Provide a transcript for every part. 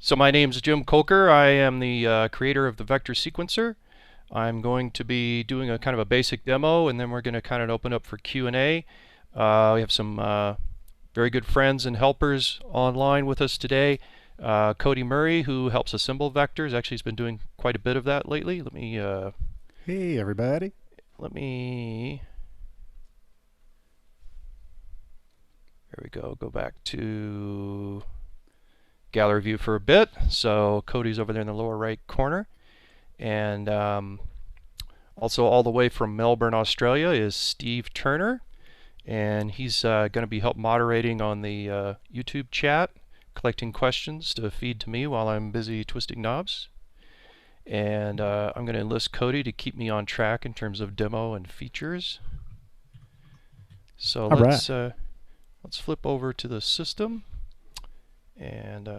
So my name is Jim Kolker. I am the creator of the vector sequencer. I'm going to be doing a kind of a basic demo, and then we're going to kind of open up for Q&A. We have some very good friends and helpers online with us today. Cody Murray, who helps assemble vectors, actually has been doing quite a bit of that lately. Hey everybody. Let me, there we go, go back to gallery view for a bit. So Cody's over there in the lower right corner. And also all the way from Melbourne, Australia is Steve Turner. And he's going to be help moderating on the YouTube chat, collecting questions to feed to me while I'm busy twisting knobs. And I'm going to enlist Cody to keep me on track in terms of demo and features. So All right. let's flip over to the system and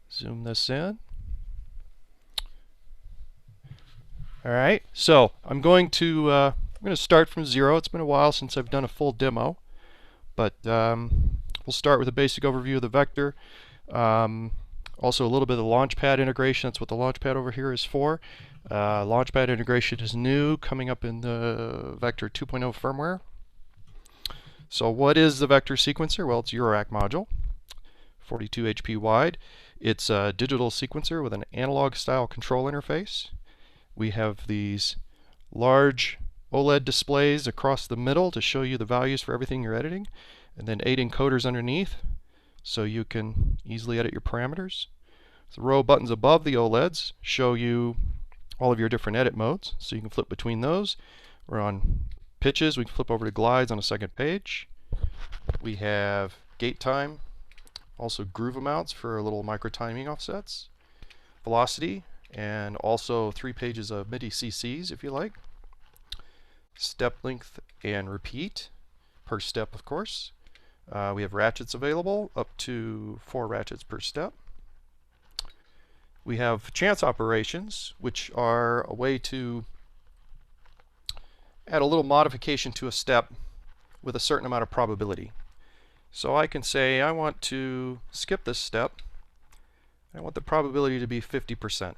zoom this in. All right, so I'm going to start from zero. It's been a while since I've done a full demo, but we'll start with a basic overview of the vector. Also a little bit of the Launchpad integration. That's what the Launchpad over here is for. Launchpad integration is new, coming up in the Vector 2.0 firmware. So what is the vector sequencer? Well, it's a Eurorack module, 42 HP wide. It's a digital sequencer with an analog style control interface. We have these large OLED displays across the middle to show you the values for everything you're editing, and then 8 encoders underneath so you can easily edit your parameters. The row buttons above the OLEDs show you all of your different edit modes, so you can flip between those. We're on pitches, we can flip over to glides on a second page. We have gate time, also groove amounts for a little micro timing offsets, velocity, and also 3 pages of MIDI CCs if you like. Step length and repeat per step, of course. We have ratchets available, up to 4 ratchets per step. We have chance operations, which are a way to add a little modification to a step with a certain amount of probability. So I can say I want to skip this step. I want the probability to be 50%.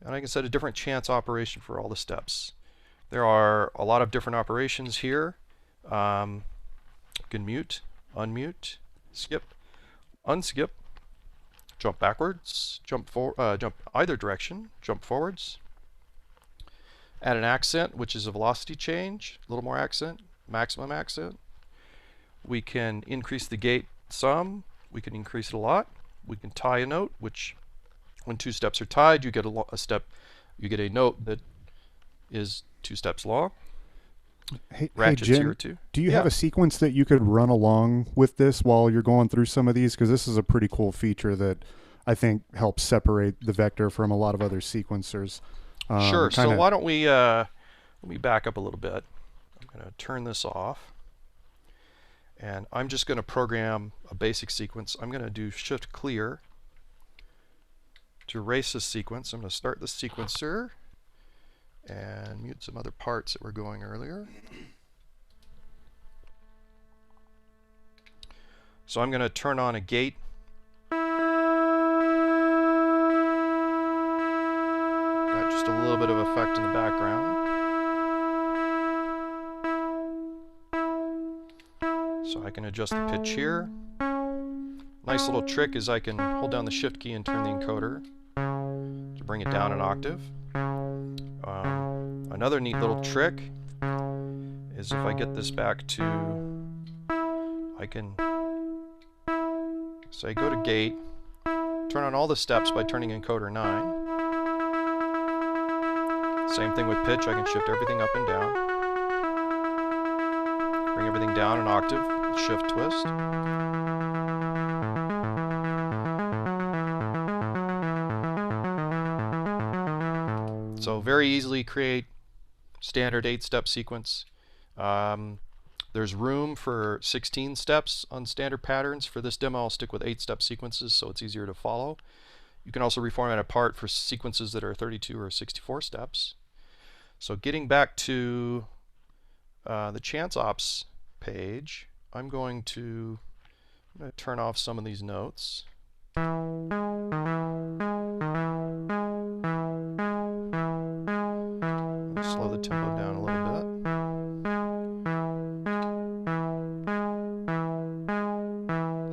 And I can set a different chance operation for all the steps. There are a lot of different operations here. You can mute, unmute, skip, unskip, jump backwards, jump either direction, jump forwards, add an accent, which is a velocity change, a little more accent, maximum accent. We can increase the gate some, we can increase it a lot. We can tie a note, which when 2 steps are tied, you get you get a note that is 2 steps long. Hey Ratchets here Jim, too. do you have Yeah. a sequence that you could run along with this while you're going through some of these? Because this is a pretty cool feature that I think helps separate the vector from a lot of other sequencers. Sure. So Kind of. why don't we let me back up a little bit. I'm going to turn this off, and I'm just going to program a basic sequence. I'm going to do Shift Clear to erase this sequence. I'm going to start the sequencer and mute some other parts that were going earlier. So I'm going to turn on a gate. Got just a little bit of effect in the background. So I can adjust the pitch here. Nice little trick is I can hold down the Shift key and turn the encoder to bring it down an octave. Another neat little trick is if I get this back to, I can say go to gate, turn on all the steps by turning encoder 9. Same thing with pitch, I can shift everything up and down. Bring everything down an octave, Shift twist. So very easily create standard 8-step sequence. There's room for 16 steps on standard patterns. For this demo, I'll stick with 8-step sequences so it's easier to follow. You can also reformat a part for sequences that are 32 or 64 steps. So getting back to the chance ops page, I'm going to turn off some of these notes. Slow the tempo down a little bit.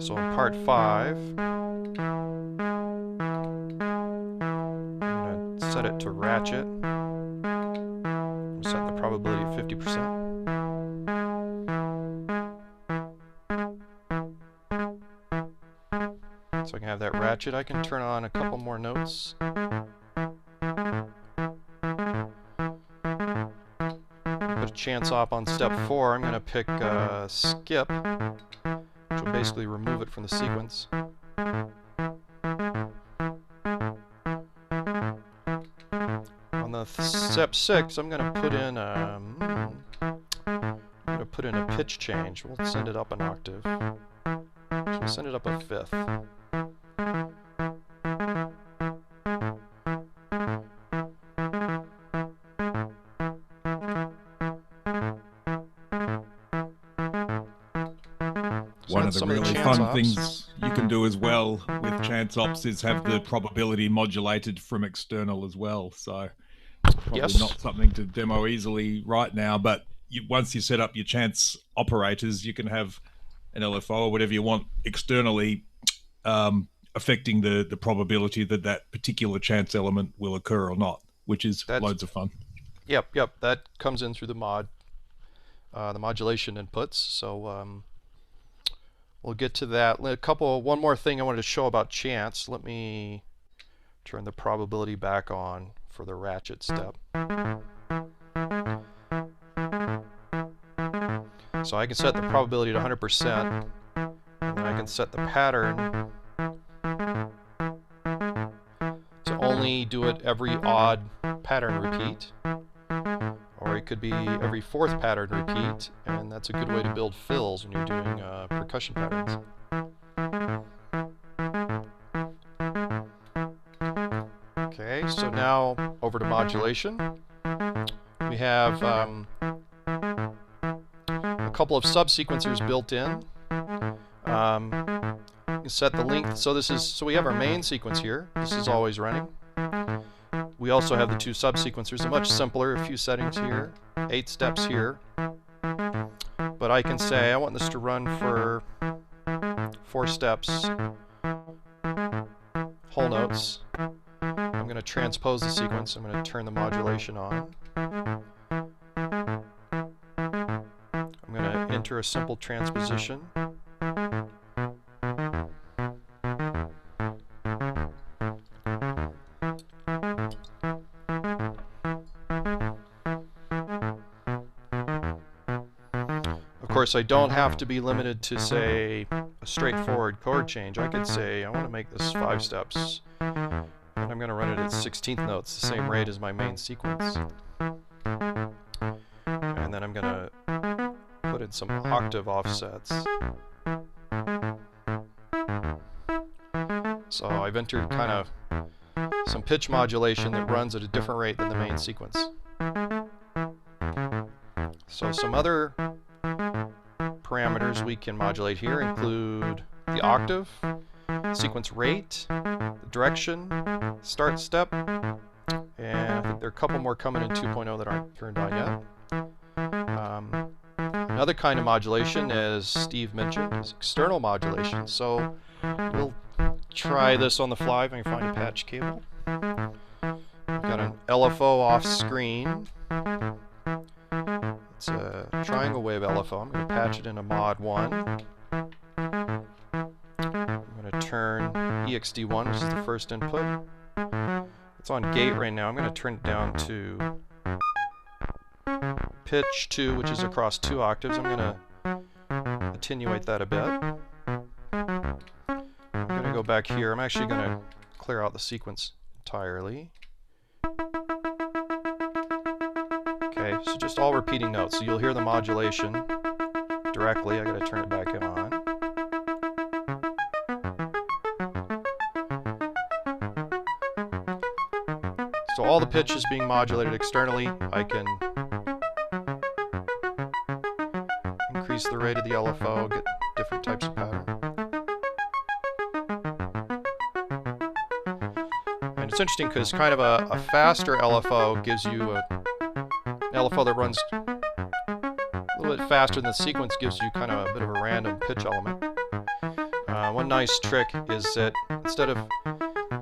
So in part 5, I'm going to set it to ratchet. I'm set the probability of 50%. So I can have that ratchet. I can turn on a couple more notes. Put a chance op on step 4. I'm going to pick skip, which will basically remove it from the sequence. On the step 6, I'm going to put in a pitch change. We'll send it up an octave. So we'll send it up a fifth. One of the really fun things you can do as well with chance ops is have the probability modulated from external as well. So probably not something to demo easily right now, but once you set up your chance operators, you can have an LFO or whatever you want externally affecting the probability that that particular chance element will occur or not, which is loads of fun. Yep. That comes in through the modulation inputs. So we'll get to that. One more thing I wanted to show about chance. Let me turn the probability back on for the ratchet step. So I can set the probability to 100%, and then I can set the pattern to only do it every odd pattern repeat, or it could be every fourth pattern repeat, and that's a good way to build fills when you're doing percussion patterns. Okay, so now over to modulation. We have a couple of subsequencers built in. You can set the length. So we have our main sequence here. This is always running. We also have the two subsequencers. They're much simpler. A few settings here, 8 steps here. But I can say I want this to run for 4 steps, whole notes. I'm going to transpose the sequence. I'm going to turn the modulation on. I'm going to enter a simple transposition. Of course, I don't have to be limited to, say, a straightforward chord change. I could say I want to make this 5 steps, and I'm going to run it at 16th notes, the same rate as my main sequence. And then I'm going to put in some octave offsets. So I've entered kind of some pitch modulation that runs at a different rate than the main sequence. So some other parameters we can modulate here include the octave, sequence rate, the direction, start step, and I think there are a couple more coming in 2.0 that aren't turned on yet. Another kind of modulation, as Steve mentioned, is external modulation. So we'll try this on the fly if I can find a patch cable. I've got an LFO off screen. It's a triangle wave LFO. I'm going to patch it into mod 1. I'm going to turn EXD1, which is the first input. It's on gate right now. I'm going to turn it down to pitch 2, which is across 2 octaves. I'm going to attenuate that a bit. I'm going to go back here. I'm actually going to clear out the sequence entirely. Okay, so just all repeating notes. So you'll hear the modulation directly. I got to turn it back on. So all the pitch is being modulated externally. I can increase the rate of the LFO, get different types of pattern. And it's interesting because kind of a faster LFO gives you an LFO that runs a little bit faster than the sequence, gives you kind of a bit of a random pitch element. One nice trick is that instead of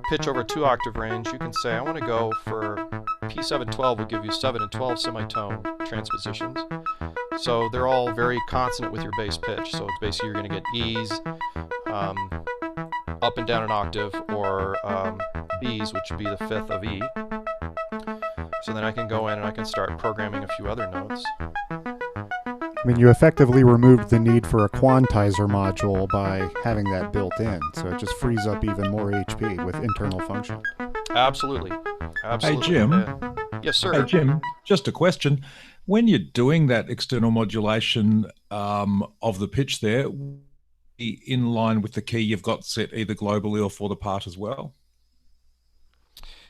pitch over 2-octave range, you can say I want to go for P712 will give you 7 and 12 semitone transpositions. So they're all very consonant with your bass pitch. So it's basically you're going to get E's up and down an octave, or B's, which would be the 5th of E. So then I can go in and I can start programming a few other notes. I mean, you effectively removed the need for a quantizer module by having that built in, so it just frees up even more HP with internal function. Absolutely. Absolutely. Hey, Jim. Yes, sir. Hey, Jim, just a question. When you're doing that external modulation of the pitch there, in line with the key you've got set either globally or for the part as well?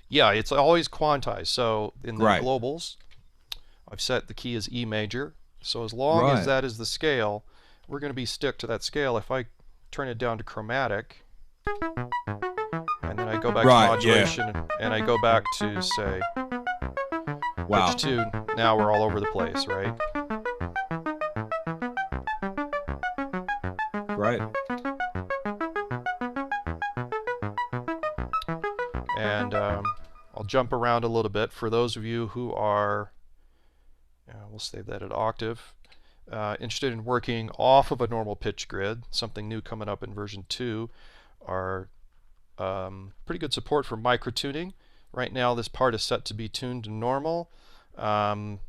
Yeah, it's always quantized. So in the globals, I've set the key as E major. So as long as that is the scale, we're going to be stick to that scale. If I turn it down to chromatic, and then I go back to modulation, and I go back to, say, pitch 2, now we're all over the place, right? Right. And I'll jump around a little bit. For those of you who are, we'll save that at octave, interested in working off of a normal pitch grid, something new coming up in version 2 are pretty good support for microtuning. Right now this part is set to be tuned to normal, and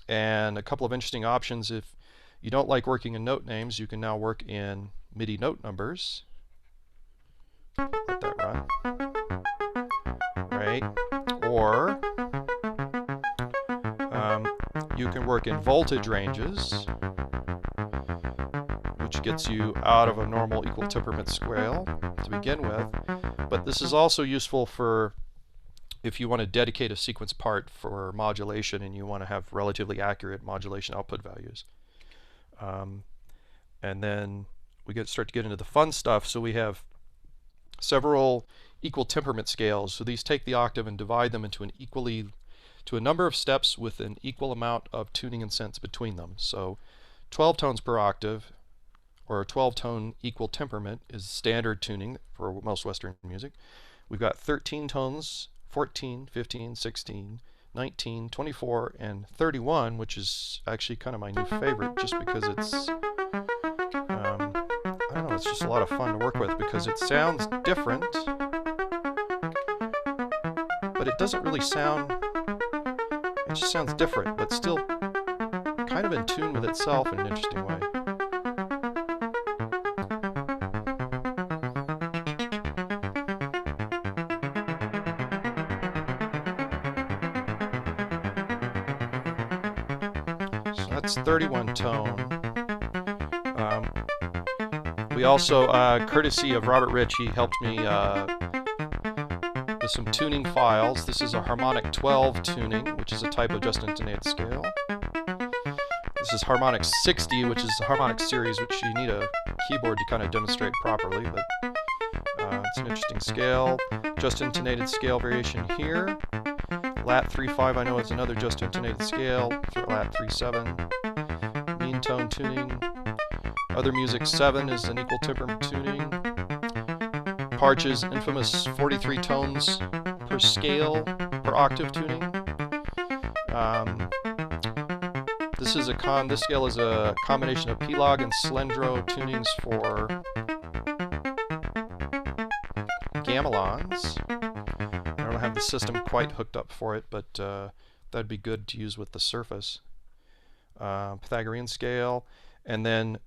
a couple of interesting options. If you don't like working in note names, you can now work in MIDI note numbers. Let that run. Right? Or you can work in voltage ranges, which gets you out of a normal equal temperament scale to begin with. But this is also useful for if you want to dedicate a sequence part for modulation and you want to have relatively accurate modulation output values. And then we start to get into the fun stuff. So we have several equal temperament scales. So these take the octave and divide them into a number of steps with an equal amount of tuning and sense between them. So 12 tones per octave, or a 12-tone equal temperament, is standard tuning for most Western music. We've got 13 tones, 14, 15, 16, 19, 24, and 31, which is actually kind of my new favorite just because it's, I don't know, it's just a lot of fun to work with because it sounds different, but it doesn't really sound, it just sounds different, but still kind of in tune with itself in an interesting way. So that's 31 tone. We also, courtesy of Robert Rich, he helped me with some tuning files. This is a Harmonic 12 tuning, which is a type of just intonated scale. This is Harmonic 60, which is a harmonic series, which you need a keyboard to kind of demonstrate properly, but it's an interesting scale. Just intonated scale variation here. Lat 3.5 I know is another just intonated scale. Lat 3.7. Mean tone tuning. Other Music 7 is an equal temperament tuning. Parch's infamous 43 tones per scale per octave tuning. This scale is a combination of P-Log and Slendro tunings for gamelons. I don't have the system quite hooked up for it, but that'd be good to use with the Surface. Pythagorean scale, and then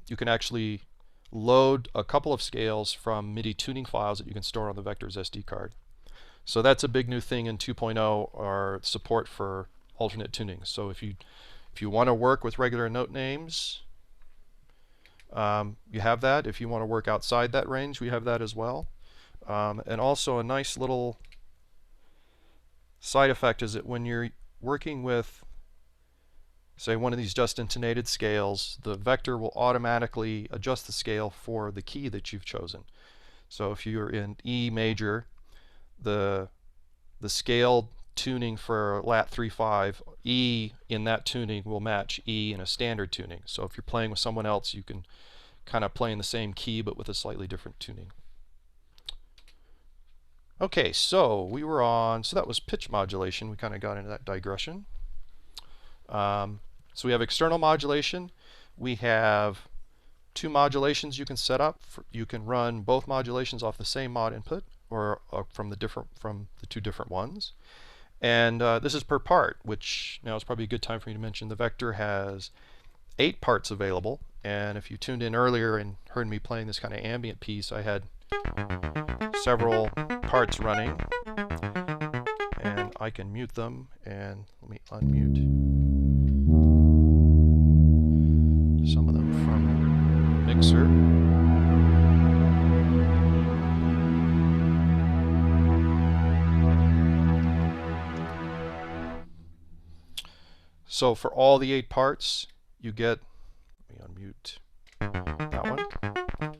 you can actually load a couple of scales from MIDI tuning files that you can store on the Vector's SD card. So that's a big new thing in 2.0, or support for alternate tuning. So if you want to work with regular note names, you have that. If you want to work outside that range, we have that as well. And also a nice little side effect is that when you're working with, say, one of these just intonated scales, the Vector will automatically adjust the scale for the key that you've chosen. So if you're in E major, the scale tuning for lat 3/5, E in that tuning will match E in a standard tuning. So if you're playing with someone else, you can kind of play in the same key but with a slightly different tuning. Okay, so we were on, so that was pitch modulation. We kind of got into that digression. So we have external modulation. We have two modulations you can set up. You can run both modulations off the same mod input or from the two different ones. And this is per part, which now is probably a good time for me to mention. The Vector has 8 parts available, and if you tuned in earlier and heard me playing this kind of ambient piece, I had several parts running, and I can mute them, and let me unmute some of them from the mixer. So for all the 8 parts, you get, let me unmute that one. I'm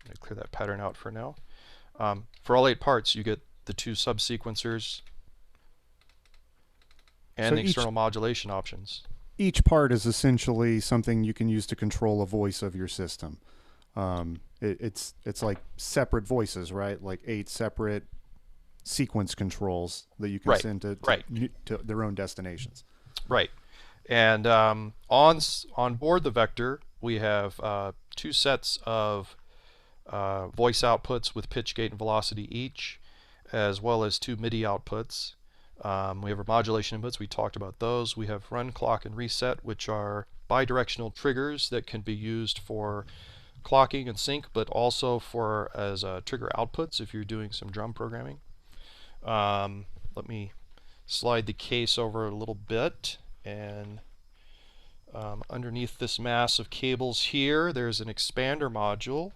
going to clear that pattern out for now. For all 8 parts, you get the 2 subsequencers and the external modulation options. Each part is essentially something you can use to control a voice of your system. It's like separate voices, right? Like 8 separate sequence controls that you can send to their own destinations. Right. And on board the Vector, we have 2 sets of voice outputs with pitch, gate, and velocity each, as well as 2 MIDI outputs. We have our modulation inputs. We talked about those. We have run, clock, and reset, which are bidirectional triggers that can be used for clocking and sync, but also as trigger outputs if you're doing some drum programming. Let me slide the case over a little bit, and underneath this mass of cables here, there's an expander module.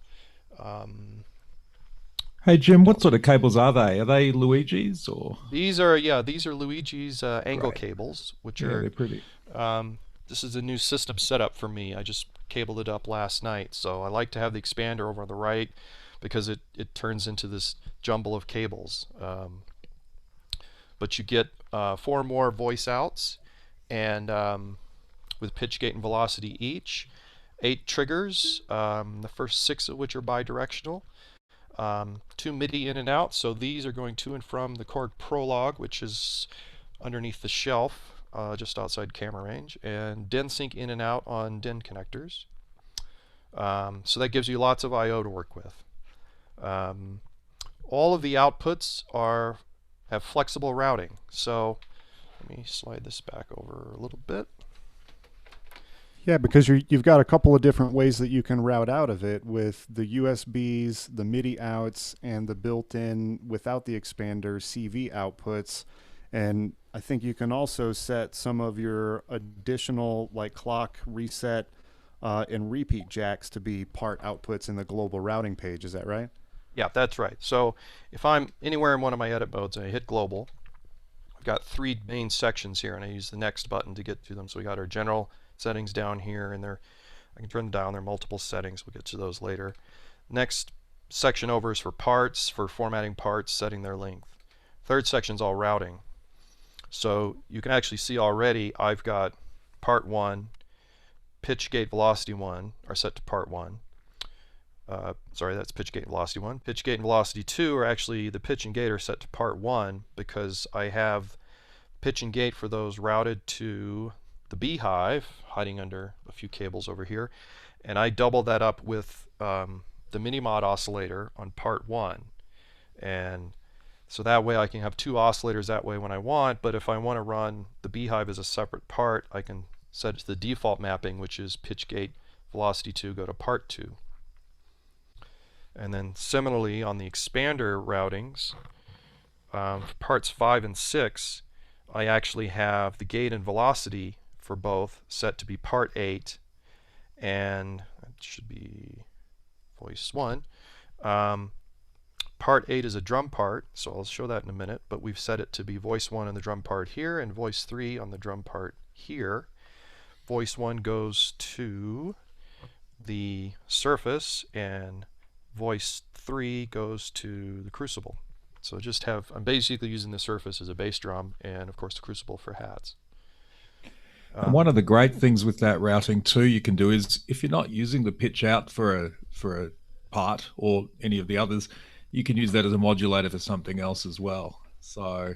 Hey Jim, what sort of cables are they? Are they Luigi's or? These are Luigi's angle cables, which are they're pretty. This is a new system setup for me. I just cabled it up last night, so I like to have the expander over on the right because it turns into this jumble of cables. But you get 4 more voice outs, and with pitch, gate, and velocity each. 8 triggers, the first 6 of which are bidirectional. 2 MIDI in and out, so these are going to and from the chord prologue, which is underneath the shelf, just outside camera range, and DIN sync in and out on DIN connectors. So that gives you lots of I/O to work with. All of the outputs have flexible routing. So let me slide this back over a little bit. Yeah, because you've got a couple of different ways that you can route out of it with the USBs, the MIDI outs, and the built-in, without the expander, CV outputs. And I think you can also set some of your additional, like clock, reset, and repeat jacks to be part outputs in the global routing page. Is that right? Yeah, that's right. So if I'm anywhere in one of my edit modes and I hit global, I've got 3 main sections here, and I use the next button to get to them. So we got our general settings down here, and I can turn them down. There are multiple settings. We'll get to those later. Next section over is for parts, for formatting parts, setting their length. Third section is all routing. So you can actually see already I've got part 1, pitch, gate, velocity 1 are set to part 1. Sorry, that's pitch, gate, and velocity 1. Pitch, gate, and velocity 2 are actually, the pitch and gate are set to part 1 because I have pitch and gate for those routed to the beehive, hiding under a few cables over here, and I double that up with the mini-mod oscillator on part 1. And so that way I can have 2 oscillators that way when I want, but if I want to run the beehive as a separate part, I can set it to the default mapping, which is pitch, gate, velocity 2, go to part 2. And then similarly on the expander routings, parts 5 and 6, I actually have the gate and velocity for both set to be part 8, and that should be voice 1. Part 8 is a drum part, so I'll show that in a minute, but we've set it to be voice 1 on the drum part here and voice 3 on the drum part here. Voice 1 goes to the surface, and voice 3 goes to the crucible. So I'm basically using the surface as a bass drum, and of course the crucible for hats. And one of the great things with that routing too you can do is, if you're not using the pitch out for a part or any of the others, you can use that as a modulator for something else as well. So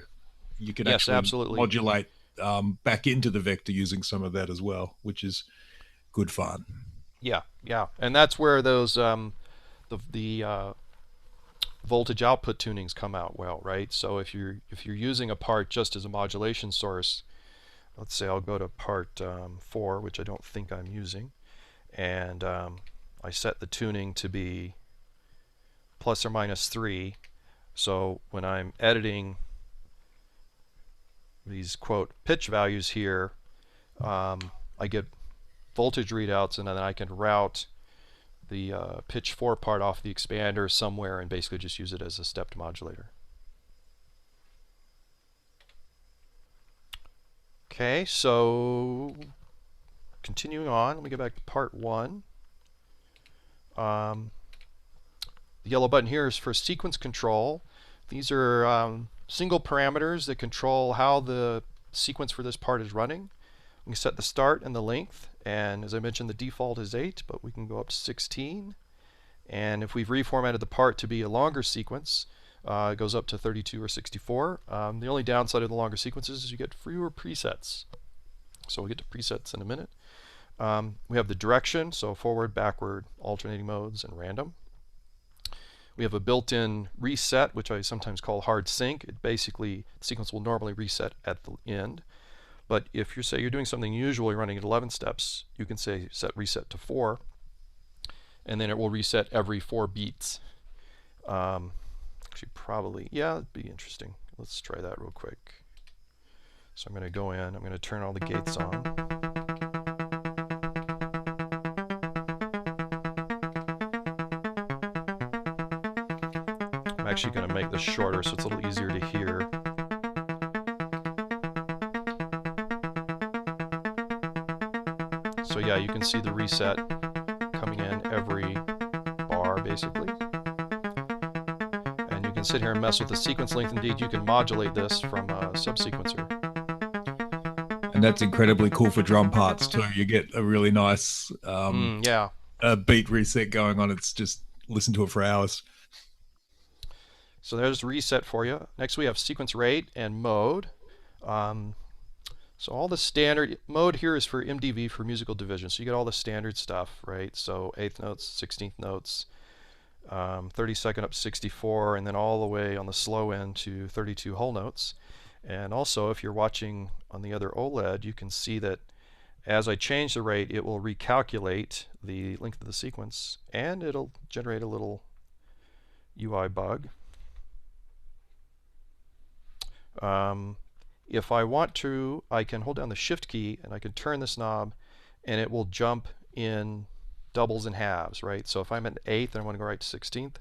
you can actually modulate back into the vector using some of that as well, which is good fun. Yeah, and that's where those the voltage output tunings come out well, right? So if you're using a part just as a modulation source, let's say I'll go to part 4, which I don't think I'm using, and I set the tuning to be plus or minus 3. So when I'm editing these quote pitch values here, I get voltage readouts, and then I can route the pitch 4 part off the expander somewhere and basically just use it as a stepped modulator. Okay, so continuing on, let me go back to part 1. The yellow button here is for sequence control. These are single parameters that control how the sequence for this part is running. We can set the start and the length, and as I mentioned, the default is 8, but we can go up to 16. And if we've reformatted the part to be a longer sequence, it goes up to 32 or 64. The only downside of the longer sequences is you get fewer presets. So we'll get to presets in a minute. We have the direction, so forward, backward, alternating modes, and random. We have a built-in reset, which I sometimes call hard sync. It basically, the sequence will normally reset at the end. But if you're doing something usual, you're running at 11 steps, you can say set reset to 4, and then it will reset every 4 beats. Actually, probably, yeah, it'd be interesting. Let's try that real quick. So I'm going to go in, I'm going to turn all the gates on. I'm actually going to make this shorter so it's a little easier to hear. So yeah, you can see the reset coming in every bar, basically. And you can sit here and mess with the sequence length. Indeed, you can modulate this from a subsequencer. And that's incredibly cool for drum parts too. You get a really nice beat reset going on. It's just listen to it for hours. So there's reset for you. Next we have sequence rate and mode. So all the standard mode here is for MDV, for musical division. So you get all the standard stuff, right? So 8th notes, 16th notes, 32nd up to 64, and then all the way on the slow end to 32 whole notes. And also, if you're watching on the other OLED, you can see that as I change the rate, it will recalculate the length of the sequence, and it'll generate a little UI bug. If I want to, I can hold down the Shift key and I can turn this knob, and it will jump in doubles and halves, right? So if I'm at 8th and I want to go right to 16th,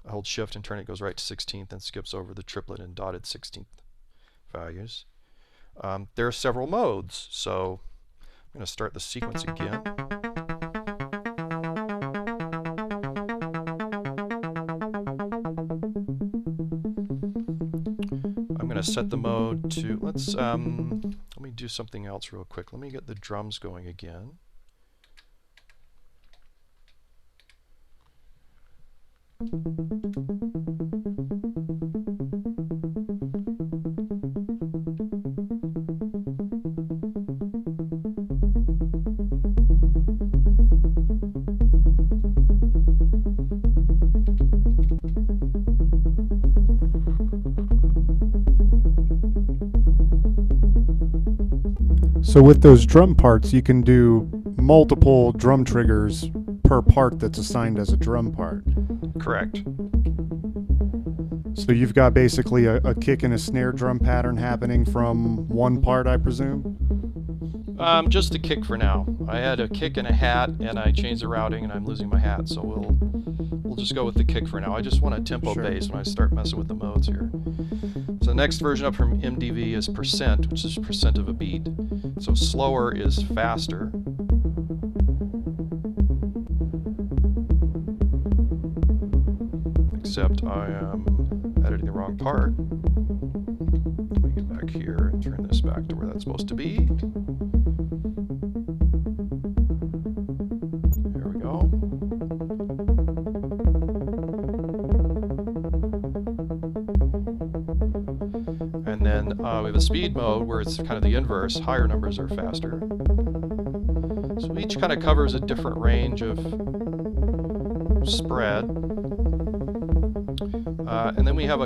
I hold Shift and turn it, goes right to 16th and skips over the triplet and dotted 16th values. There are several modes, so I'm going to start the sequence again. I'm going to set the mode to, let me do something else real quick. Let me get the drums going again. So with those drum parts, you can do multiple drum triggers per part that's assigned as a drum part. Correct. So you've got basically a kick and a snare drum pattern happening from one part, I presume? Just the kick for now. I had a kick and a hat, and I changed the routing, and I'm losing my hat, so we'll just go with the kick for now. I just want a tempo bass when I start messing with the modes here. So the next version up from MDV is percent, which is percent of a beat. So slower is faster. except I am editing the wrong part. Let me get back here and turn this back to where that's supposed to be. There we go. And then we have a speed mode where it's kind of the inverse. Higher numbers are faster. So each kind of covers a different range of spread. And then we have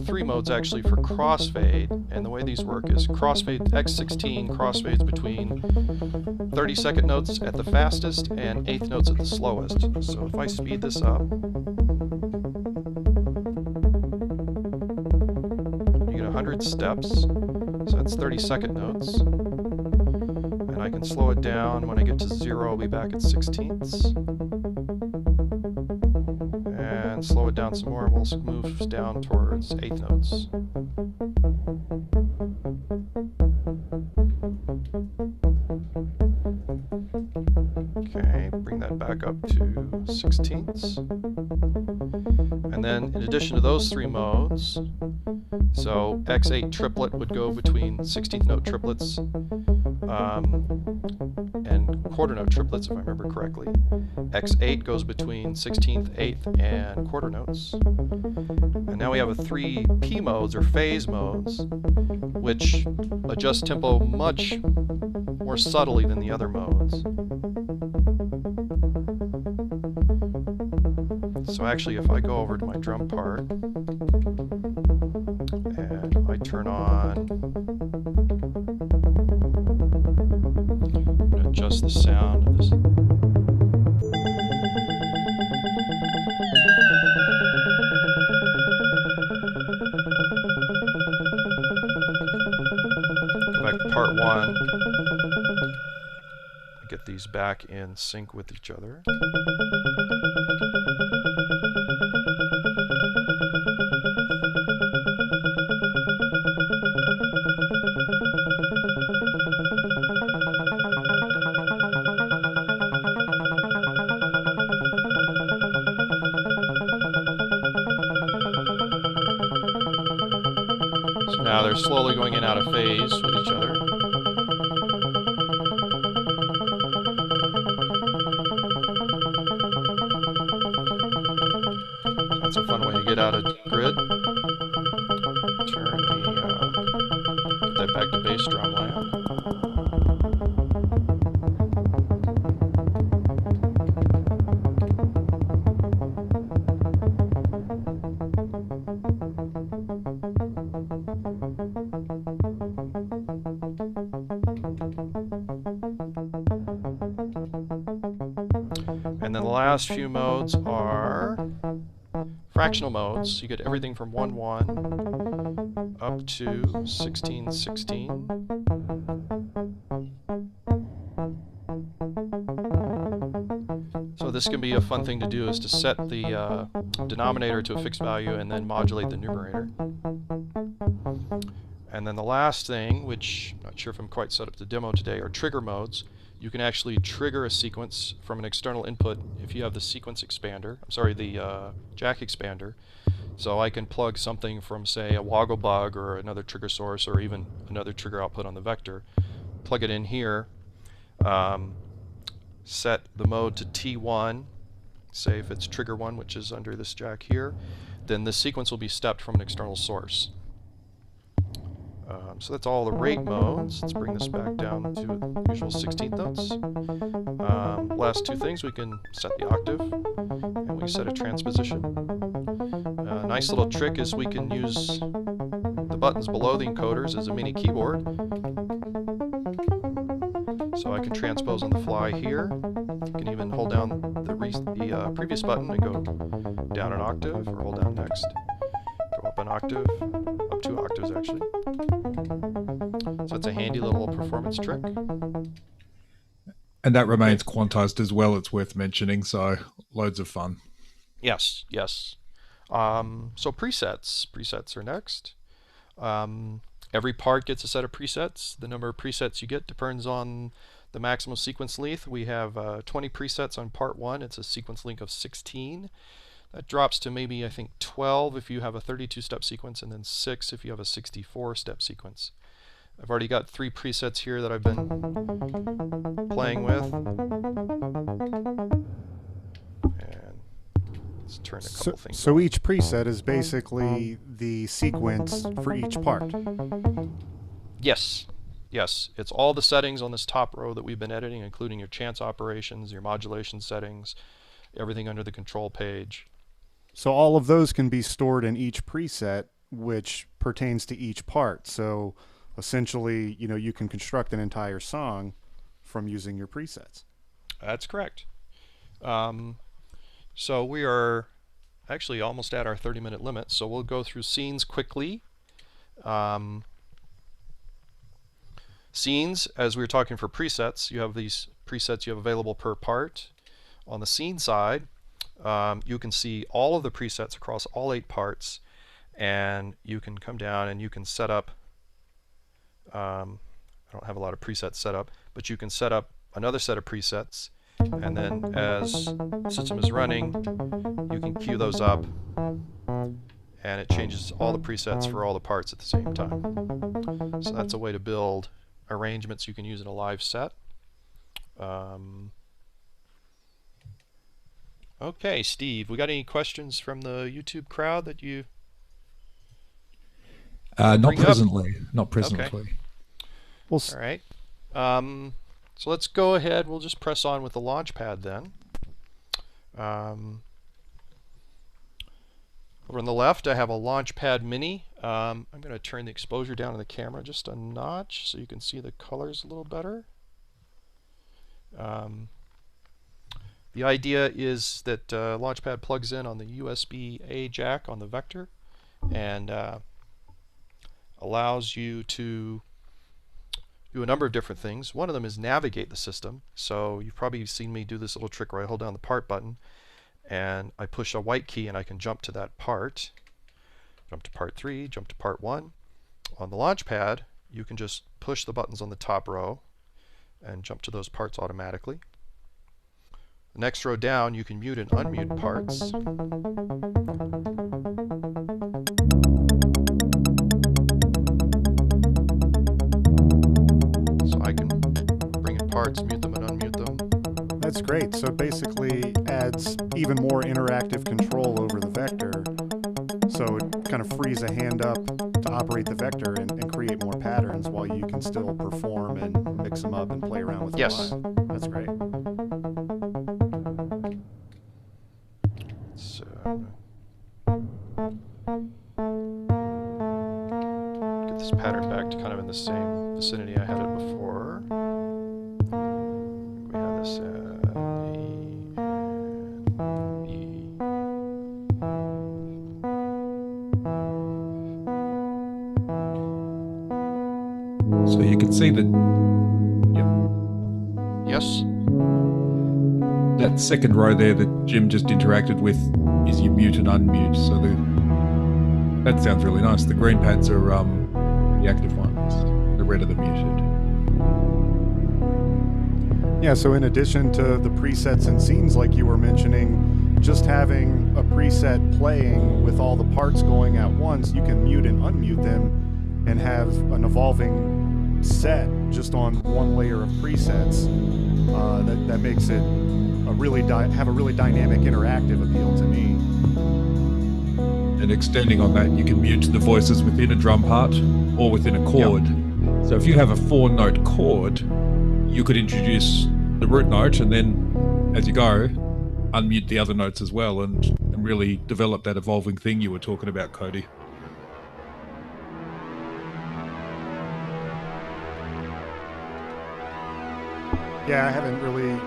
three modes actually for crossfade, and the way these work is crossfade X16 crossfades between 30-second notes at the fastest and 1/8 notes at the slowest. So if I speed this up, you get 100 steps, so that's 30-second notes. And I can slow it down. When I get to 0, I'll be back at 16ths. And slow it down some more, and we'll move down towards 1/8 notes. Okay, bring that back up to 16ths. And then in addition to those three modes, so X8 triplet would go between 16th note triplets and quarter note triplets, if I remember correctly. X8 goes between 16th, 8th, and quarter notes. And now we have 3 P modes, or phase modes, which adjust tempo much more subtly than the other modes. So actually, if I go over to my drum part, and I turn on, I'm going to adjust the sound of this. Go back to part 1. Get these back in sync with each other. So now they're slowly going in and out of phase with each other. That's a fun way to get out of grid. Get that back to bass drum land. And then the last few modes are fractional modes. You get everything from 1/1 up to 16/16. So this can be a fun thing to do, is to set the denominator to a fixed value and then modulate the numerator. And then the last thing, which I'm not sure if I'm quite set up to demo today, are trigger modes. You can actually trigger a sequence from an external input if you have the sequence expander, the jack expander. So I can plug something from, say, a woggle bug or another trigger source, or even another trigger output on the vector, plug it in here, set the mode to T1, say if it's trigger 1, which is under this jack here, then the sequence will be stepped from an external source. So that's all the rate modes. Let's bring this back down to the usual 16th notes. Last two things, we can set the octave, and we set a transposition. A nice little trick is we can use the buttons below the encoders as a mini keyboard. So I can transpose on the fly here. You can even hold down the previous button and go down an octave, or hold down next. Go up an octave, up 2 octaves actually. So it's a handy little performance trick. And that remains quantized as well, it's worth mentioning, so loads of fun. Yes, yes. So presets are next. Every part gets a set of presets. The number of presets you get depends on the maximum sequence length. We have 20 presets on part 1. It's a sequence length of 16. That drops to maybe, I think, 12 if you have a 32-step sequence, and then 6 if you have a 64-step sequence. I've already got 3 presets here that I've been playing with. And let's turn a couple things So on. each preset is basically the sequence for each part. Yes. Yes, it's all the settings on this top row that we've been editing, including your chance operations, your modulation settings, everything under the control page. So all of those can be stored in each preset, which pertains to each part. So essentially, you know, you can construct an entire song from using your presets. That's correct. So we are actually almost at our 30-minute limit, so we'll go through scenes quickly. Scenes, as we were talking for presets, you have these presets you have available per part. On the scene side, you can see all of the presets across all 8 parts, and you can come down and you can set up, I don't have a lot of presets set up, but you can set up another set of presets, and then as the system is running, you can cue those up, and it changes all the presets for all the parts at the same time. So that's a way to build arrangements you can use in a live set. Okay, Steve, we got any questions from the YouTube crowd that you not presently. Not presently. Okay. All right. So let's go ahead. We'll just press on with the Launchpad then. Over on the left, I have a Launchpad Mini. I'm going to turn the exposure down on the camera just a notch so you can see the colors a little better. The idea is that Launchpad plugs in on the USB-A jack on the Vector and allows you to do a number of different things. One of them is navigate the system. So you've probably seen me do this little trick where I hold down the part button and I push a white key and I can jump to that part. Jump to part 3, jump to part 1. On the Launchpad, you can just push the buttons on the top row and jump to those parts automatically. The next row down, you can mute and unmute parts. So I can bring in parts, mute them and unmute them. That's great. So it basically adds even more interactive control over the Vector. So it kind of frees a hand up to operate the Vector and create more patterns while you can still perform and mix them up and play around with them. Yes. Live. That's great. Get this pattern back to kind of in the same vicinity I had it before. We have this A and B. So you can see that. Yes. That second row there that Jim just interacted with is your mute and unmute. So that sounds really nice. The green pads are the active ones. The red are the muted. Yeah, so in addition to the presets and scenes like you were mentioning, just having a preset playing with all the parts going at once, you can mute and unmute them and have an evolving set just on one layer of presets. That makes it have a really dynamic interactive appeal to me. And extending on that, you can mute the voices within a drum part or within a chord. Yep. So if you have a 4-note chord, you could introduce the root note and then, as you go, unmute the other notes as well and really develop that evolving thing you were talking about, Cody. Yeah, I haven't really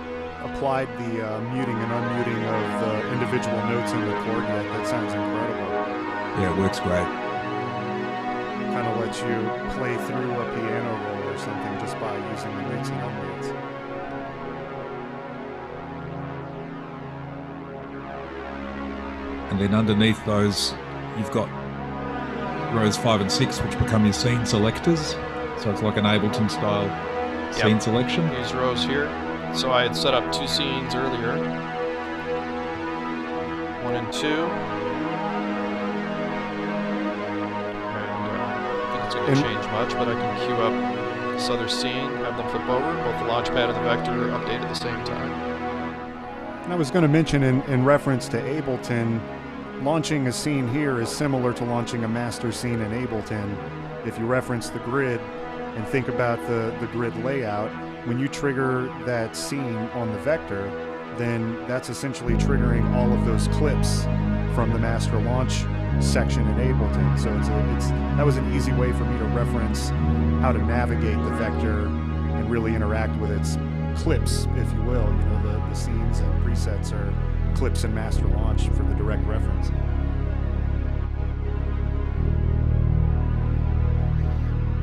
applied the muting and unmuting of the individual notes in the chord yet. That sounds incredible. Yeah, it works great. Kind of lets you play through a piano roll or something just by using the mutes and unmutes. And then underneath those, you've got rows 5 and 6, which become your scene selectors. So it's like an Ableton style scene selection. These rows here. So I had set up 2 scenes earlier. 1 and 2. And I don't think it's going to change much, but I can queue up this other scene, have them flip over, both the launch pad and the vector update at the same time. And I was going to mention in reference to Ableton, launching a scene here is similar to launching a master scene in Ableton. If you reference the grid and think about the grid layout, when you trigger that scene on the vector, then that's essentially triggering all of those clips from the master launch section in Ableton. So that was an easy way for me to reference how to navigate the vector and really interact with its clips, if you will. You know, the scenes and presets are clips in master launch for the direct reference.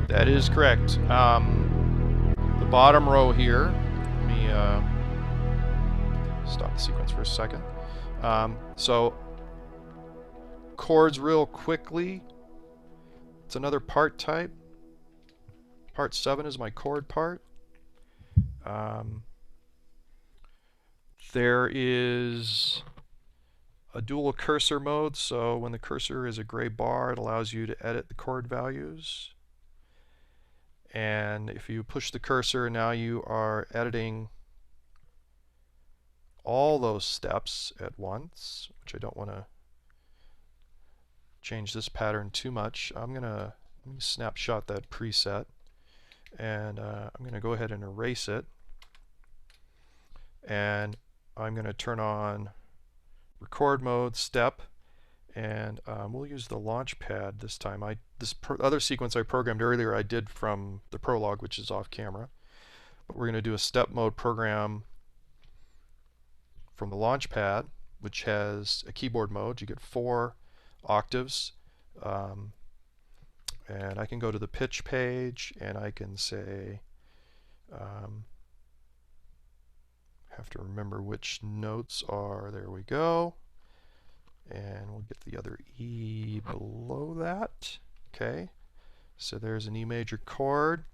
That is correct. The bottom row here, let me stop the sequence for a second. So chords real quickly. It's another part type. Part 7 is my chord part. There is a dual cursor mode, so when the cursor is a gray bar, it allows you to edit the chord values. And if you push the cursor, now you are editing all those steps at once, which I don't want to change this pattern too much. I'm going to snapshot that preset, and I'm going to go ahead and erase it. And I'm going to turn on record mode, step, and we'll use the launch pad this time. This other sequence I programmed earlier I did from the prologue, which is off camera. But we're going to do a step mode program from the launch pad, which has a keyboard mode. You get 4 octaves. And I can go to the pitch page, and I can say, have to remember which notes are, there we go. And we'll get the other E below that. Okay, so there's an E major chord.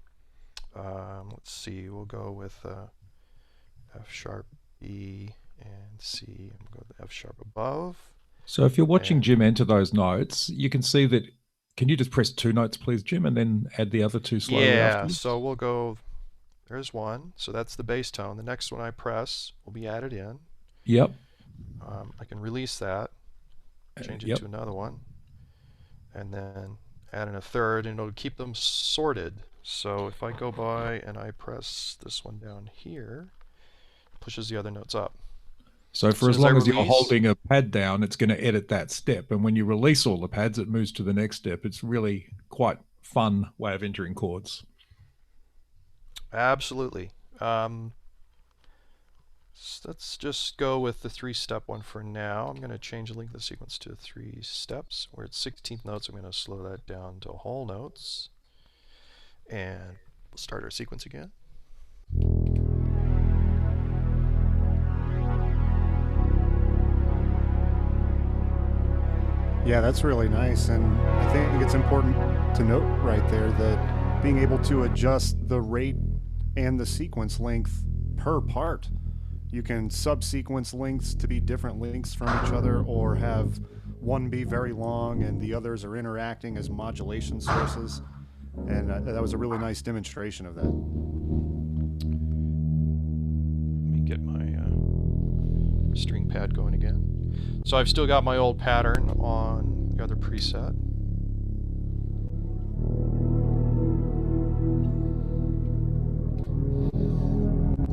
Let's see, we'll go with F sharp, E, and C, and we'll go to F sharp above. So if you're watching Jim enter those notes, you can see that. Can you just press 2 notes, please, Jim, and then add the other 2 slowly afterwards? Yeah, so we'll go, there's 1, so that's the bass tone. The next one I press will be added in. Yep. I can release that, change it to another one, and then add in a third, and it'll keep them sorted. So if I go by and I press this one down here, it pushes the other notes up. So for as long as you're holding a pad down, it's going to edit that step. And when you release all the pads, it moves to the next step. It's really quite fun way of entering chords. Absolutely. So let's just go with the 3-step one for now. I'm going to change the length of the sequence to 3 steps. Where it's 16th notes, I'm going to slow that down to whole notes. And we'll start our sequence again. Yeah, that's really nice, and I think it's important to note right there that being able to adjust the rate and the sequence length per part. You can subsequence lengths to be different lengths from each other, or have one be very long and the others are interacting as modulation sources, and that was a really nice demonstration of that. Let me get my string pad going again. So I've still got my old pattern on the other preset.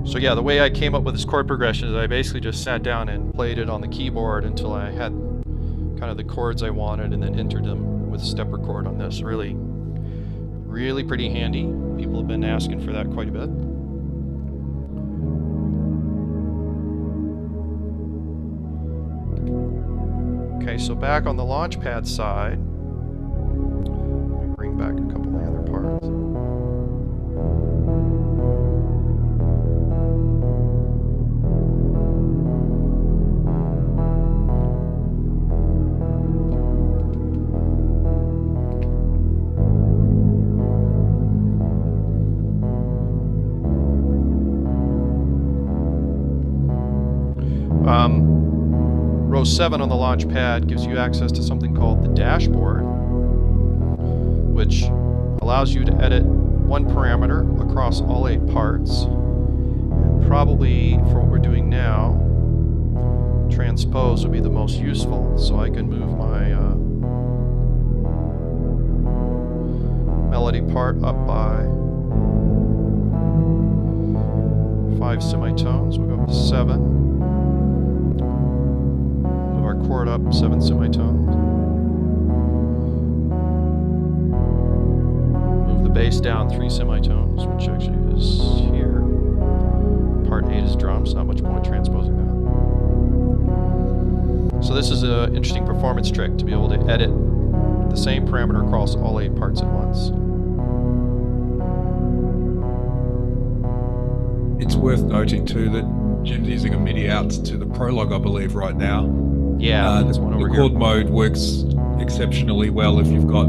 So yeah, the way I came up with this chord progression is I basically just sat down and played it on the keyboard until I had kind of the chords I wanted, and then entered them with step record on this. Really pretty handy. People have been asking for that quite a bit. Okay, so back on the Launchpad side, let me bring back a couple of the other parts. Row Windows 7 on the launch pad gives you access to something called the dashboard, which allows you to edit one parameter across all 8 parts. And probably for what we're doing now, transpose would be the most useful, so I can move my melody part up by 5 semitones. We'll go up to 7. Move our chord up 7 semitones. Move the bass down 3 semitones, which actually is here. Part 8 is drums, not much point transposing that. So this is an interesting performance trick to be able to edit the same parameter across all 8 parts at once. It's worth noting too that Jim's using a MIDI out to the Prologue, I believe, right now. Yeah, the chord mode works exceptionally well if you've got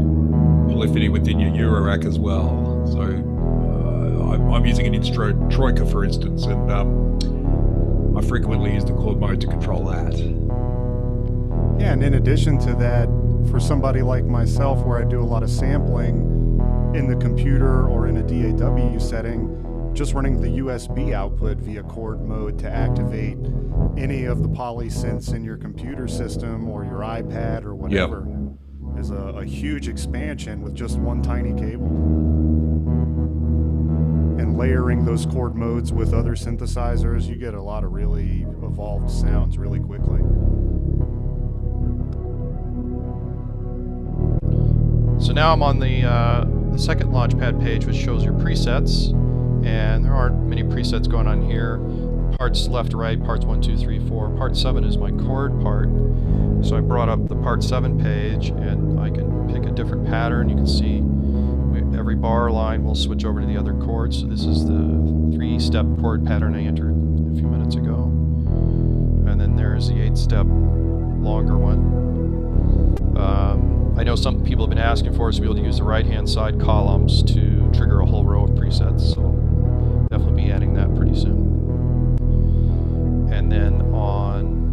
polyphony within your Eurorack as well. So I'm using an Instro Troika, for instance, and I frequently use the chord mode to control that. Yeah, and in addition to that, for somebody like myself where I do a lot of sampling in the computer or in a DAW setting, just running the USB output via chord mode to activate any of the polysynths in your computer system or your iPad or whatever is a huge expansion with just one tiny cable. And layering those chord modes with other synthesizers, you get a lot of really evolved sounds really quickly. So now I'm on the second Launchpad page, which shows your presets, and there aren't many presets going on here. Parts left to right, parts 1, 2, 3, 4. Part 7 is my chord part. So I brought up the part 7 page, and I can pick a different pattern. You can see every bar line will switch over to the other chord. So this is the 3-step chord pattern I entered a few minutes ago. And then there's the 8-step longer one. I know some people have been asking for us to be able to use the right-hand side columns to trigger a whole row of presets, so definitely be adding that pretty soon. And then on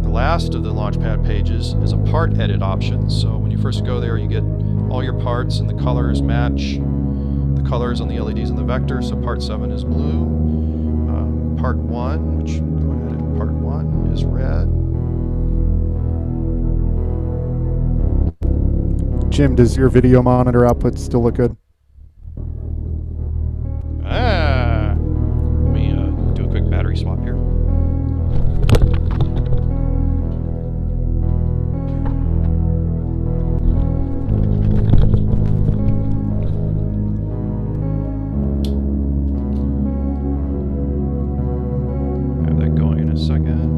the last of the Launchpad pages is a part edit option. So when you first go there, you get all your parts and the colors match the colors on the LEDs and the vector. So part 7 is blue. Part 1, which go ahead and part 1 is red. Jim, does your video monitor output still look good? Let me do a quick battery swap here. Have that going in a second.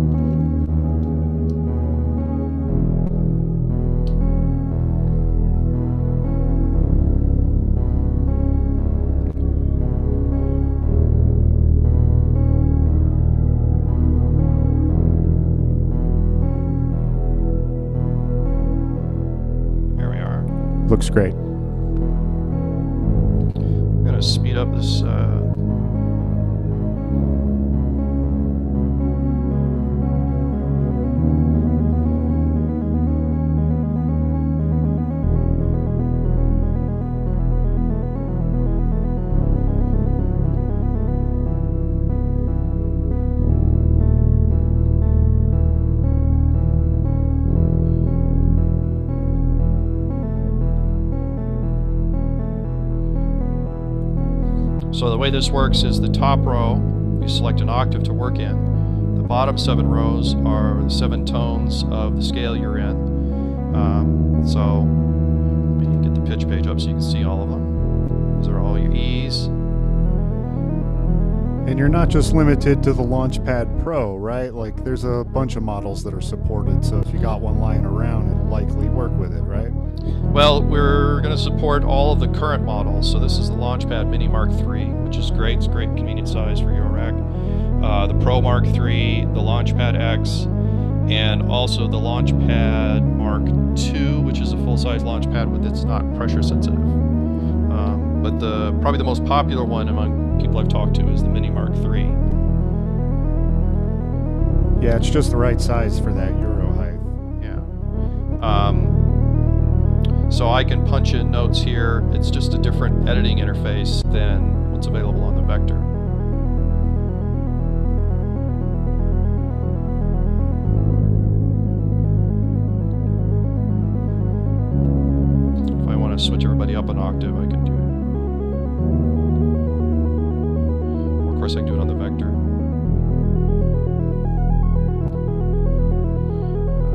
Looks great. I'm going to speed up this. So the way this works is the top row, you select an octave to work in. The bottom 7 rows are the 7 tones of the scale you're in. So let me get the pitch page up so you can see all of them. Those are all your E's. And you're not just limited to the Launchpad Pro, right? Like there's a bunch of models that are supported, so if you got one lying around, it'll likely work with it, right? Well, we're going to support all of the current models. So this is the Launchpad Mini Mark III, which is great. It's a great convenient size for your rack. The Pro Mark III, the Launchpad X, and also the Launchpad Mark II, which is a full-size Launchpad with it's not pressure sensitive. But probably the most popular one among people I've talked to is the Mini Mark III. Yeah, it's just the right size for that Euro height. Yeah. So I can punch in notes here. It's just a different editing interface than what's available on the Vector. If I want to switch everybody up an octave, I can do it. Or of course, I can do it on the Vector.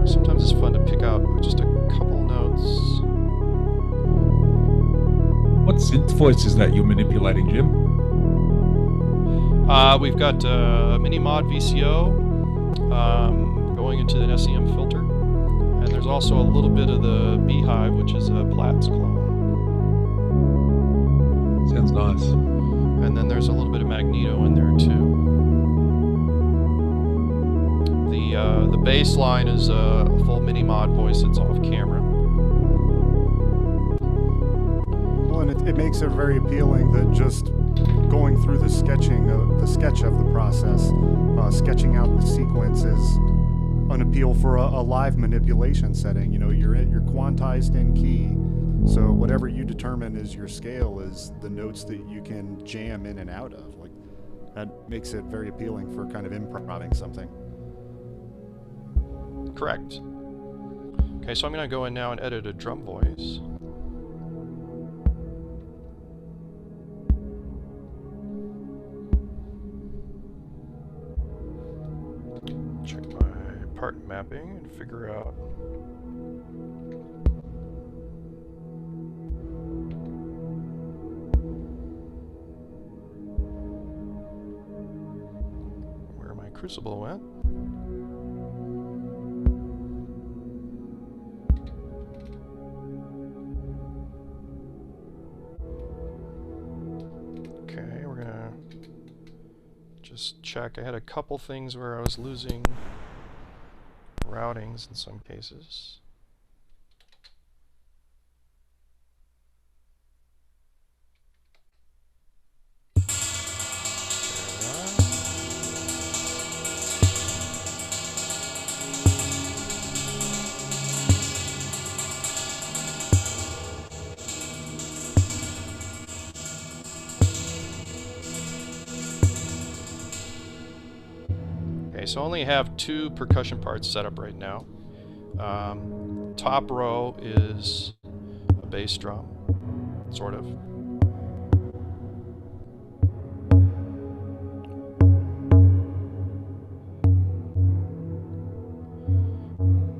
Sometimes it's fun to pick out just a couple notes. What synth voice is that you're manipulating, Jim? We've got mini mod VCO going into an SEM filter, and there's also a little bit of the Beehive, which is a Platt's clone. Sounds nice. And then there's a little bit of Magneto in there too. The bass line is a full mini mod voice that's off camera. Well, and it makes it very appealing that just going through the sketch of the process, sketching out the sequence is an appeal for a live manipulation setting. You know, you're quantized in key, so whatever you determine is your scale is the notes that you can jam in and out of. Like, that makes it very appealing for kind of improvising something. Correct. Okay, so I'm going to go in now and edit a drum voice. Check my part mapping and figure out where my crucible went. Okay, we're gonna just check. I had a couple things where I was losing routings in some cases. So I only have 2 percussion parts set up right now. Top row is a bass drum, sort of.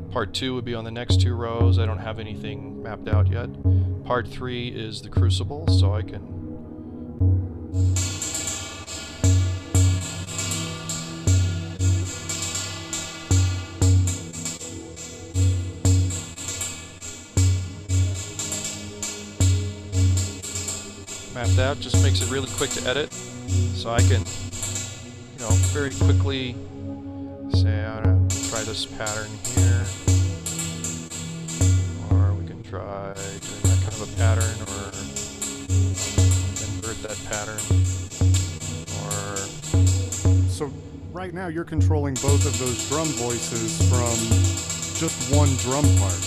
Part 2 would be on the next 2 rows. I don't have anything mapped out yet. Part 3 is the crucible, so I can mapped out. Just makes it really quick to edit, so I can, you know, very quickly say, I want to try this pattern here, or we can try doing that kind of a pattern, or invert that pattern, or... So right now you're controlling both of those drum voices from just one drum part.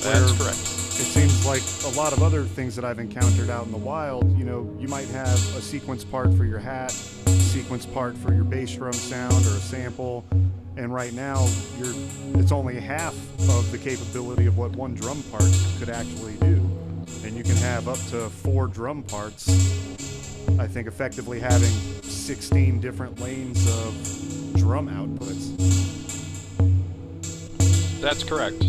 That's correct. It seems like a lot of other things that I've encountered out in the wild, you know, you might have a sequence part for your hat, a sequence part for your bass drum sound or a sample, and right now it's only half of the capability of what one drum part could actually do. And you can have up to 4 drum parts, I think effectively having 16 different lanes of drum outputs. That's correct.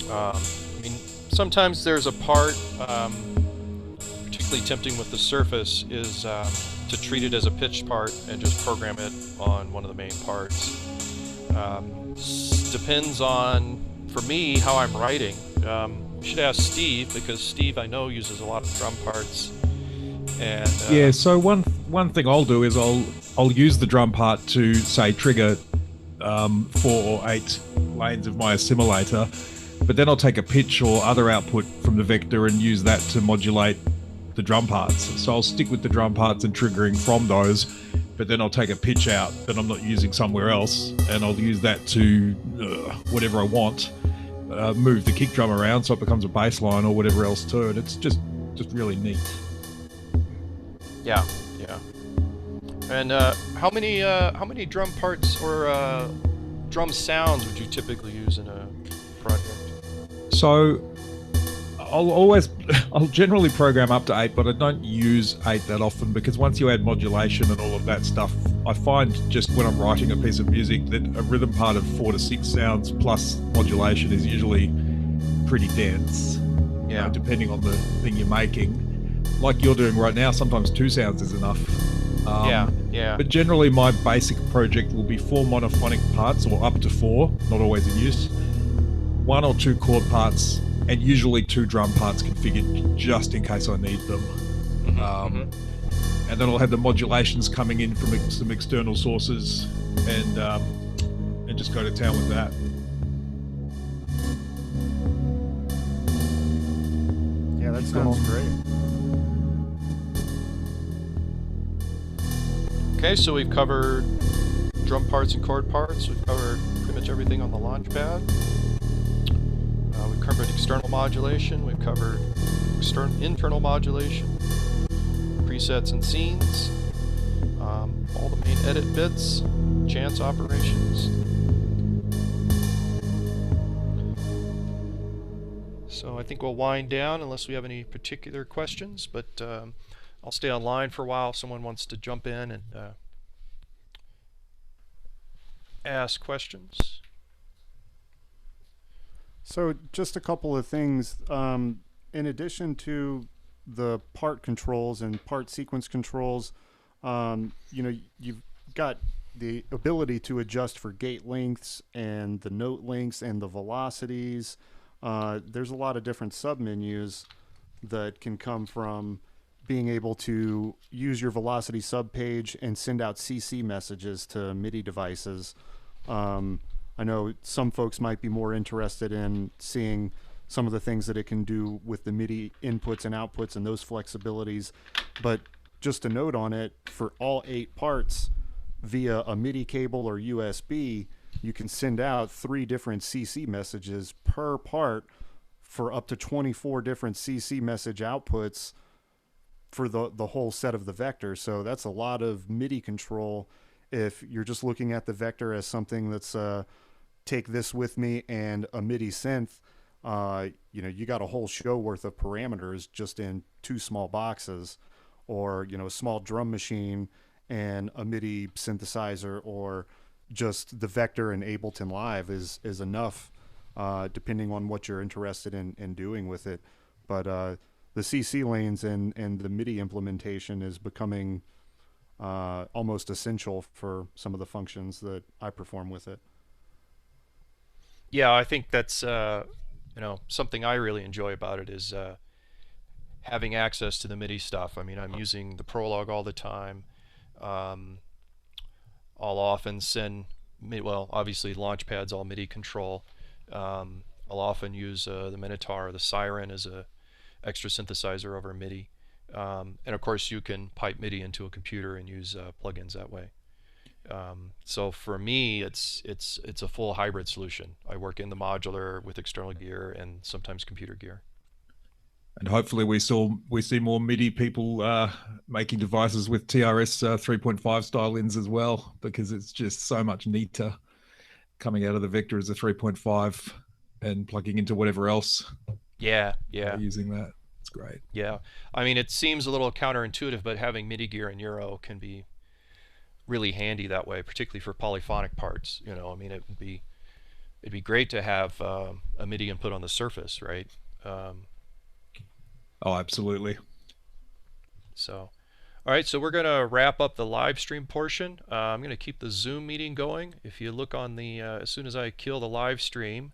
I mean, sometimes there's a part, particularly tempting with the Surface, is to treat it as a pitched part and just program it on one of the main parts. Depends on, for me, how I'm writing. You should ask Steve, because Steve, I know, uses a lot of drum parts. And yeah, so one thing I'll do is I'll use the drum part to, say, trigger 4 or 8 lanes of my assimilator. But then I'll take a pitch or other output from the vector and use that to modulate the drum parts. So I'll stick with the drum parts and triggering from those, but then I'll take a pitch out that I'm not using somewhere else, and I'll use that to whatever I want, move the kick drum around so it becomes a bass line or whatever else to it. It's just really neat. Yeah. And how many drum parts or drum sounds would you typically use in a project? So I'll generally program up to 8, but I don't use 8 that often, because once you add modulation and all of that stuff, I find just when I'm writing a piece of music that a rhythm part of 4 to 6 sounds plus modulation is usually pretty dense. Yeah. Depending on the thing you're making. Like you're doing right now, sometimes 2 sounds is enough. Yeah. But generally my basic project will be 4 monophonic parts, or up to 4, not always in use, 1 or 2 chord parts, and usually 2 drum parts configured just in case I need them. And then I'll have the modulations coming in from some external sources, and just go to town with that. Yeah, that sounds great. Okay, so we've covered drum parts and chord parts. We've covered pretty much everything on the launch pad. We've covered external modulation. We've covered internal modulation, presets and scenes, all the main edit bits, chance operations. So I think we'll wind down unless we have any particular questions, but I'll stay online for a while if someone wants to jump in and ask questions. So just a couple of things. In addition to the part controls and part sequence controls, you've got the ability to adjust for gate lengths and the note lengths and the velocities. There's a lot of different submenus that can come from being able to use your velocity subpage and send out CC messages to MIDI devices. I know some folks might be more interested in seeing some of the things that it can do with the MIDI inputs and outputs and those flexibilities. But just a note on it, for all 8 parts via a MIDI cable or USB, you can send out 3 different CC messages per part for up to 24 different CC message outputs for the whole set of the vector. So that's a lot of MIDI control if you're just looking at the vector as something that's take this with me and a MIDI synth. You got a whole show worth of parameters just in 2 small boxes, or a small drum machine and a MIDI synthesizer, or just the vector in Ableton Live is enough, depending on what you're interested in doing with it. But the CC lanes and the MIDI implementation is becoming almost essential for some of the functions that I perform with it. Yeah, I think that's something I really enjoy about it is having access to the MIDI stuff. I mean, I'm using the Prologue all the time. I'll often send, obviously Launchpad's all MIDI control. I'll often use the Minotaur or the Siren as a extra synthesizer over MIDI. And of course you can pipe MIDI into a computer and use plugins that way. So for me, it's a full hybrid solution. I work in the modular with external gear and sometimes computer gear. And hopefully we see more MIDI people making devices with TRS 3.5 style ins as well, because it's just so much neater coming out of the Vector as a 3.5 and plugging into whatever else. Yeah. Using that. It's great. Yeah. I mean, it seems a little counterintuitive, but having MIDI gear in Euro can be really handy that way, particularly for polyphonic parts. I mean, it'd be great to have a MIDI input on the surface, right? Oh, absolutely. So, all right, so we're going to wrap up the live stream portion. I'm going to keep the Zoom meeting going. If you look on the, as soon as I kill the live stream,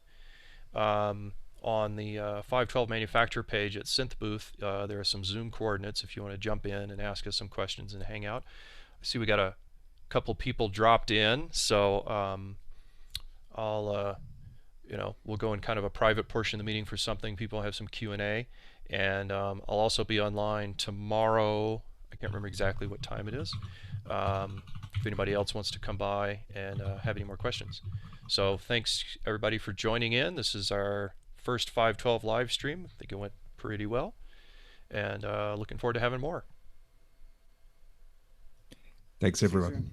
on the 512 manufacturer page at SynthBooth, there are some Zoom coordinates if you want to jump in and ask us some questions and hang out. I see we got a couple people dropped in, so we'll go in kind of a private portion of the meeting for something. People have some Q&A, and I'll also be online tomorrow. I can't remember exactly what time it is. If anybody else wants to come by and have any more questions. So thanks everybody for joining in. This is our first 512 live stream. I think it went pretty well, and looking forward to having more. Thanks everyone.